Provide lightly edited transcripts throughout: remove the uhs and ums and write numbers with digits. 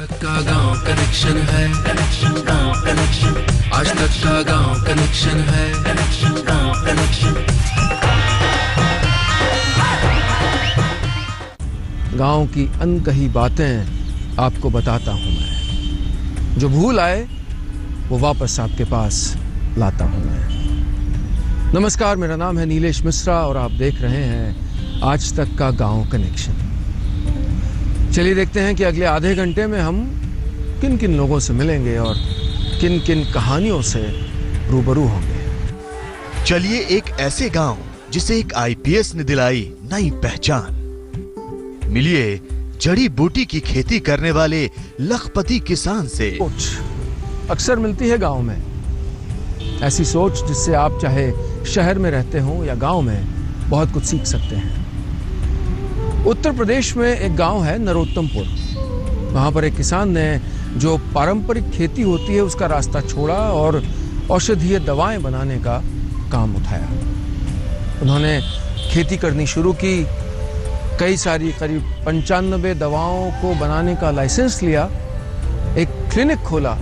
तक का गांव कनेक्शन है, कनेक्शन गांव कनेक्शन। आज तक का गांव कनेक्शन है, कनेक्शन गांव कनेक्शन। गांव की अनकही बातें आपको बताता हूं मैं, जो भूल आए वो वापस आपके पास लाता हूं मैं। नमस्कार, मेरा नाम है नीलेश मिश्रा और आप देख रहे हैं आज तक का गांव कनेक्शन। चलिए देखते हैं कि अगले आधे घंटे में हम किन किन लोगों से मिलेंगे और किन किन कहानियों से रूबरू होंगे। चलिए एक ऐसे गांव जिसे एक आईपीएस ने दिलाई नई पहचान। मिलिए जड़ी बूटी की खेती करने वाले लखपति किसान से। सोच अक्सर मिलती है गांव में, ऐसी सोच जिससे आप चाहे शहर में रहते हो या गांव में बहुत कुछ सीख सकते हैं। उत्तर प्रदेश में एक गांव है नरोत्तमपुर। वहां पर एक किसान ने जो पारंपरिक खेती होती है उसका रास्ता छोड़ा और औषधीय दवाएं बनाने का काम उठाया। उन्होंने खेती करनी शुरू की, कई सारी करीब 95 दवाओं को बनाने का लाइसेंस लिया, एक क्लिनिक खोला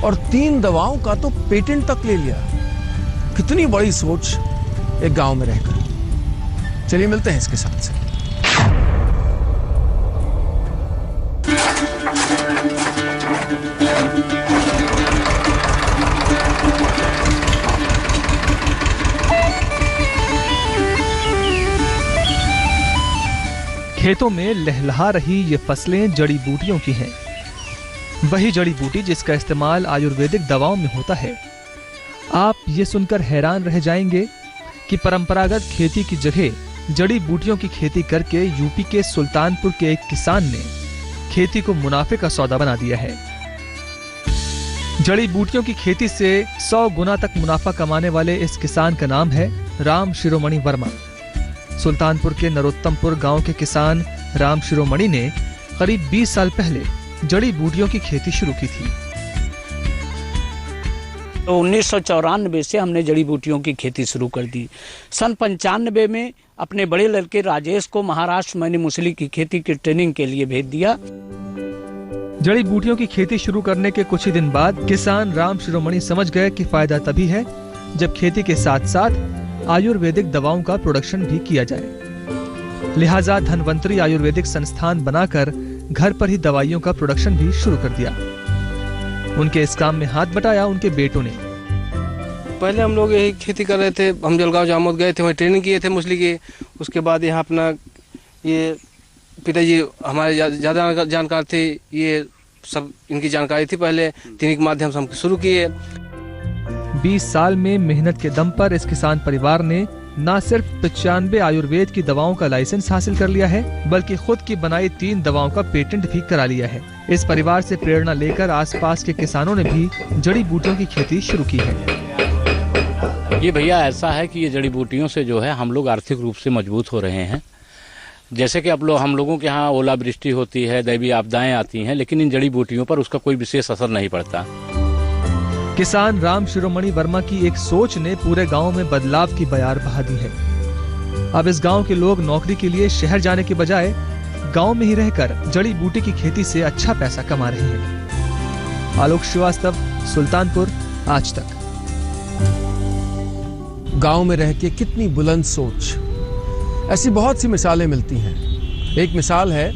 और 3 दवाओं का तो पेटेंट तक ले लिया। कितनी बड़ी सोच एक गांव में रहकर। चलिए मिलते हैं इस किसान से। खेतों में लहलहा रही ये फसलें जड़ी बूटियों की हैं। वही जड़ी बूटी जिसका इस्तेमाल आयुर्वेदिक दवाओं में होता है। आप ये सुनकर हैरान रह जाएंगे कि परंपरागत खेती की जगह जड़ी बूटियों की खेती करके यूपी के सुल्तानपुर के एक किसान ने खेती को मुनाफे का सौदा बना दिया है। जड़ी बूटियों की खेती से 100 गुना तक मुनाफा कमाने वाले इस किसान का नाम है राम शिरोमणि वर्मा। सुल्तानपुर के नरोत्तमपुर गांव के किसान राम शिरोमणि ने करीब 20 साल पहले जड़ी बूटियों की खेती शुरू की थी। तो 1994 से हमने जड़ी बूटियों की खेती शुरू कर दी। सन 95 में अपने बड़े लड़के राजेश को महाराष्ट्र मैंने मूसली की खेती की ट्रेनिंग के लिए भेज दिया। जड़ी बूटियों की खेती शुरू करने के कुछ ही दिन बाद किसान राम शिरोमणि समझ गए कि फायदा तभी है जब खेती के साथ साथ आयुर्वेदिक दवाओं का प्रोडक्शन भी किया जाए। लिहाजा धन्वंतरी आयुर्वेदिक संस्थान बनाकर घर पर ही दवाइयों का प्रोडक्शन भी शुरू कर दिया। उनके इस काम में हाथ बटाया उनके बेटों ने। पहले हम लोग यही खेती कर रहे थे। हम जलगांव जामोद गए थे, वहीं ट्रेनिंग किए थे मूसली की। उसके बाद यहाँ अपना ये पिताजी हमारे ज़्यादा जानकार थे, ये सब इनकी जानकारी थी पहले, इन्हीं के माध्यम से हम शुरू किए। 20 साल में मेहनत के दम पर इस किसान परिवार ने न सिर्फ 95 आयुर्वेद की दवाओं का लाइसेंस हासिल कर लिया है, बल्कि खुद की बनाई 3 दवाओं का पेटेंट भी करा लिया है। इस परिवार से प्रेरणा लेकर आसपास के किसानों ने भी जड़ी बूटियों की खेती शुरू की है। ये भैया ऐसा है कि ये जड़ी बूटियों से जो है हम लोग आर्थिक रूप से मजबूत हो रहे हैं। जैसे कि अब हम लोगों के यहाँ ओलावृष्टि होती है, दैवीय आपदाएं आती हैं, लेकिन इन जड़ी बूटियों पर उसका कोई विशेष असर नहीं पड़ता। किसान राम शिरोमणि वर्मा की एक सोच ने पूरे गांव में बदलाव की बयार बहा दी है। अब इस गांव के लोग नौकरी के लिए शहर जाने के बजाय गांव में ही रहकर जड़ी बूटी की खेती से अच्छा पैसा कमा रहे हैं। आलोक श्रीवास्तव, सुल्तानपुर, आज तक। गांव में रह के कितनी बुलंद सोच, ऐसी बहुत सी मिसालें मिलती हैं। एक मिसाल है